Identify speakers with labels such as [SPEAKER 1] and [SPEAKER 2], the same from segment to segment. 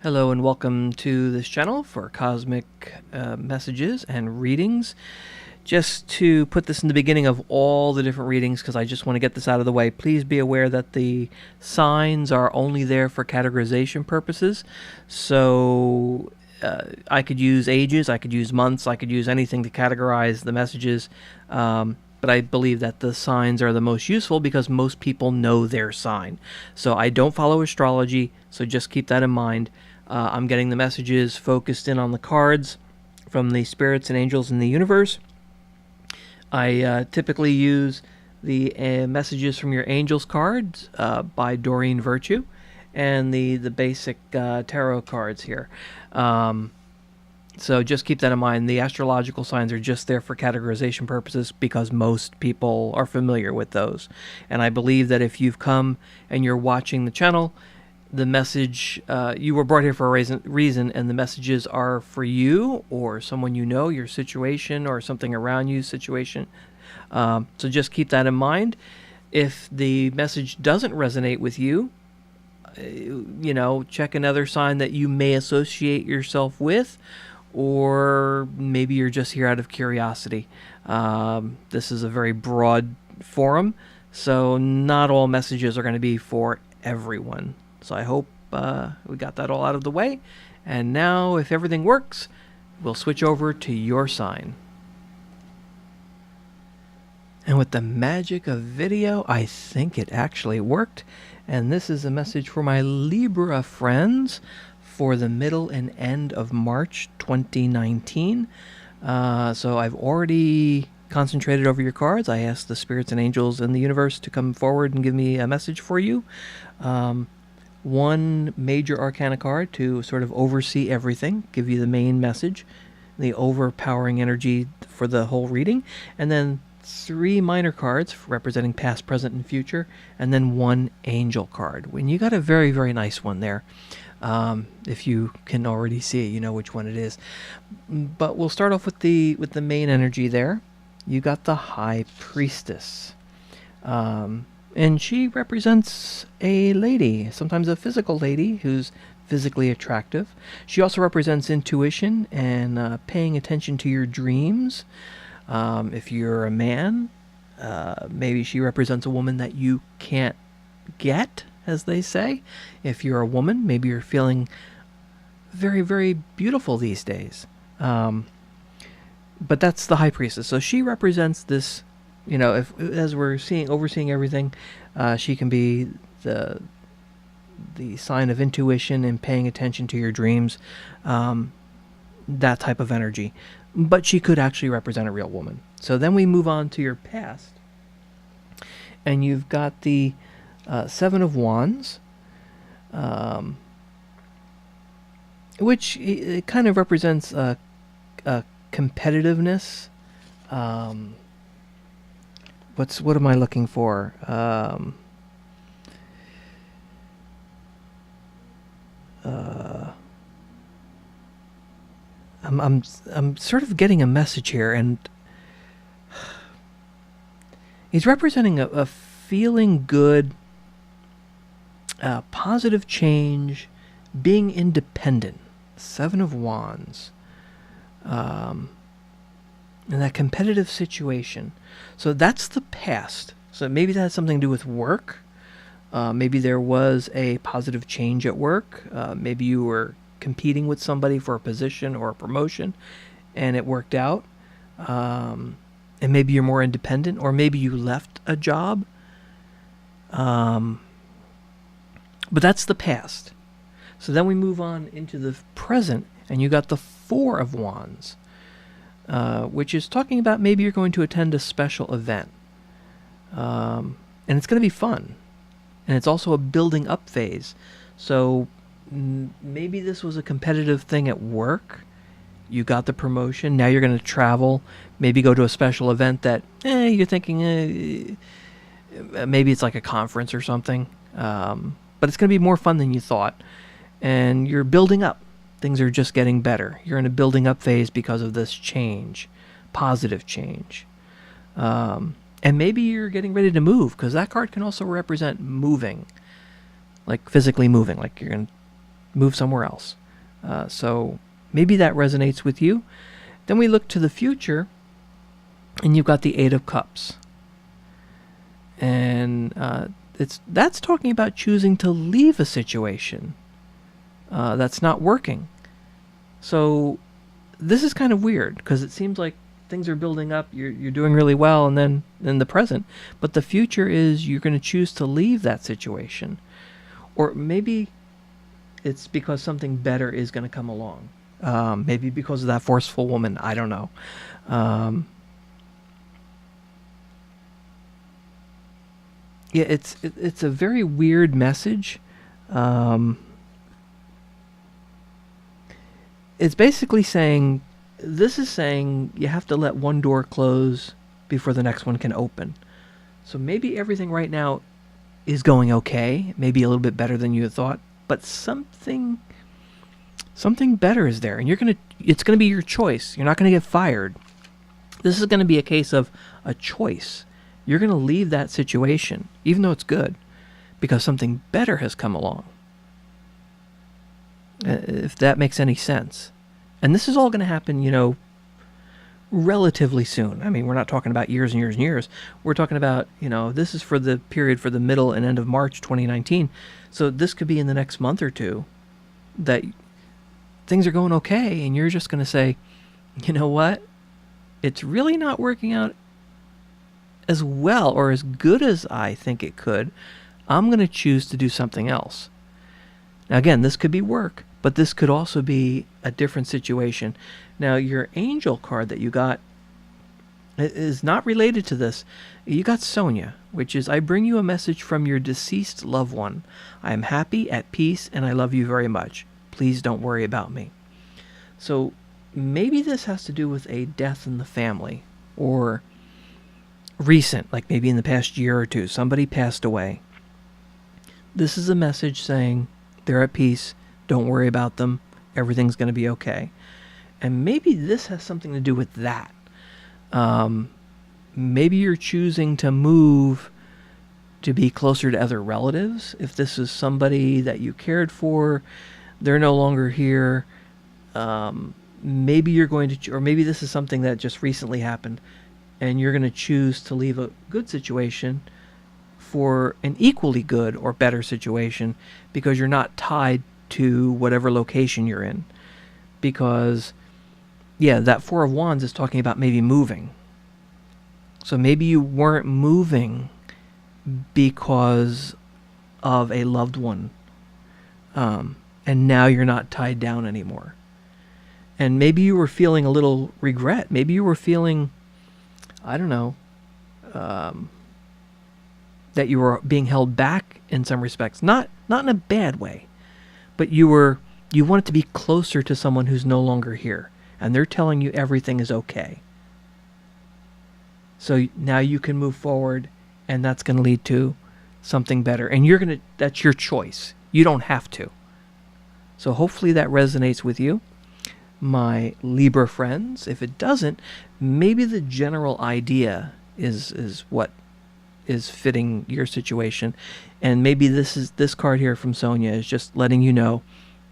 [SPEAKER 1] Hello and welcome to this channel for cosmic messages and readings. Just to put this in the beginning of all the different readings, because I just want to get this out of the way, please be aware that the signs are only there for categorization purposes. So I could use ages, I could use months, I could use anything to categorize the messages. But I believe that the signs are the most useful because most people know their sign. So I don't follow astrology, so just keep that in mind. I'm getting the messages focused in on the cards from the spirits and angels in the universe. I typically use the messages from your angels cards by Doreen Virtue and the basic tarot cards here. So just keep that in mind. The astrological signs are just there for categorization purposes because most people are familiar with those. And I believe that if you've come and you're watching the channel, the message, you were brought here for a reason, and the messages are for you or someone you know, your situation, or something around you situation. So just keep that in mind. If the message doesn't resonate with you, check another sign that you may associate yourself with, or maybe you're just here out of curiosity. This is a very broad forum, so not all messages are going to be for everyone. So I hope we got that all out of the way. And now, if everything works, we'll switch over to your sign. And with the magic of video, I think it actually worked. And this is a message for my Libra friends for the middle and end of March 2019. So I've already concentrated over your cards. I asked the spirits and angels in the universe to come forward and give me a message for you. One major arcana card to sort of oversee everything, give you the main message, the overpowering energy for the whole reading, and then 3 minor cards representing past, present, and future, and then 1 angel card. When you got a very, very nice one there. If you can already see it, you know which one it is. But we'll start off with the main energy there. You got the High Priestess. And she represents a lady, sometimes a physical lady who's physically attractive. She also represents intuition and paying attention to your dreams. If you're a man, maybe she represents a woman that you can't get, as they say. If you're a woman, maybe you're feeling very, very beautiful these days. But that's the High Priestess. So she represents this, if as we're overseeing everything, she can be the sign of intuition and paying attention to your dreams, that type of energy. But she could actually represent a real woman. So then we move on to your past, and you've got the 7 of Wands, which it kind of represents competitiveness. What am I looking for? I'm sort of getting a message here, and he's representing a feeling good, positive change, being independent. 7 of Wands. In that competitive situation. So that's the past. So maybe that has something to do with work. Maybe there was a positive change at work. Maybe you were competing with somebody for a position or a promotion, and it worked out. And maybe you're more independent, or maybe you left a job. But that's the past. So then we move on into the present, and you got the 4 of Wands. Which is talking about maybe you're going to attend a special event. And it's going to be fun. And it's also a building up phase. So maybe this was a competitive thing at work. You got the promotion. Now you're going to travel. Maybe go to a special event that you're thinking maybe it's like a conference or something. But it's going to be more fun than you thought. And you're building up. Things are just getting better. You're in a building up phase because of this change, positive change. And maybe you're getting ready to move, because that card can also represent moving, like physically moving, like you're going to move somewhere else. So maybe that resonates with you. Then we look to the future, and you've got the Eight of Cups. And that's talking about choosing to leave a situation that's not working. So this is kind of weird, because it seems like things are building up, you're doing really well, and then in the present. But the future is you're going to choose to leave that situation. Or maybe it's because something better is going to come along. Maybe because of that forceful woman. I don't know. Yeah, it's a very weird message. It's basically saying, this is saying you have to let one door close before the next one can open. So maybe everything right now is going okay, maybe a little bit better than you had thought, but something better is there, and it's gonna be your choice. You're not gonna get fired. This is gonna be a case of a choice. You're gonna leave that situation, even though it's good, because something better has come along. If that makes any sense. And this is all going to happen, relatively soon. I mean, we're not talking about years and years and years. We're talking about, this is for the period for the middle and end of March 2019. So this could be in the next month or two that things are going okay, and you're just going to say, you know what? It's really not working out as well or as good as I think it could. I'm going to choose to do something else. Now, again, this could be work, but this could also be a different situation. Now, your angel card that you got is not related to this. You got Sonia, which is, I bring you a message from your deceased loved one. I am happy, at peace, and I love you very much. Please don't worry about me. So maybe this has to do with a death in the family, or recent, like maybe in the past year or two, somebody passed away. This is a message saying they're at peace, don't worry about them, everything's going to be okay. And maybe this has something to do with that. Maybe you're choosing to move to be closer to other relatives. If this is somebody that you cared for, they're no longer here. Maybe you're going to, or maybe this is something that just recently happened, and you're going to choose to leave a good situation for an equally good or better situation, because you're not tied to whatever location you're in. Because, yeah, that Four of Wands is talking about maybe moving. So maybe you weren't moving because of a loved one, and now you're not tied down anymore. And maybe you were feeling a little regret. Maybe you were feeling, I don't know, that you were being held back in some respects. Not in a bad way, but you wanted to be closer to someone who's no longer here, and they're telling you everything is okay. So now you can move forward, and that's going to lead to something better. And that's your choice. You don't have to. So hopefully that resonates with you, my Libra friends. If it doesn't, maybe the general idea is what is fitting your situation. And maybe this card here from Sonia is just letting you know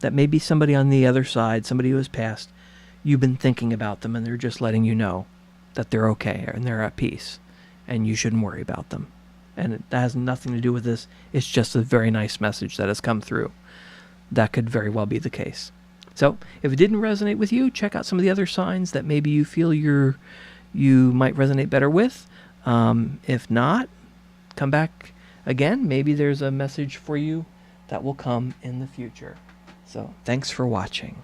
[SPEAKER 1] that maybe somebody on the other side, somebody who has passed, you've been thinking about them, and they're just letting you know that they're okay and they're at peace, and you shouldn't worry about them. And that has nothing to do with this. It's just a very nice message that has come through. That could very well be the case. So if it didn't resonate with you, check out some of the other signs that maybe you feel you might resonate better with. If not, come back again. Maybe there's a message for you that will come in the future. So thanks for watching.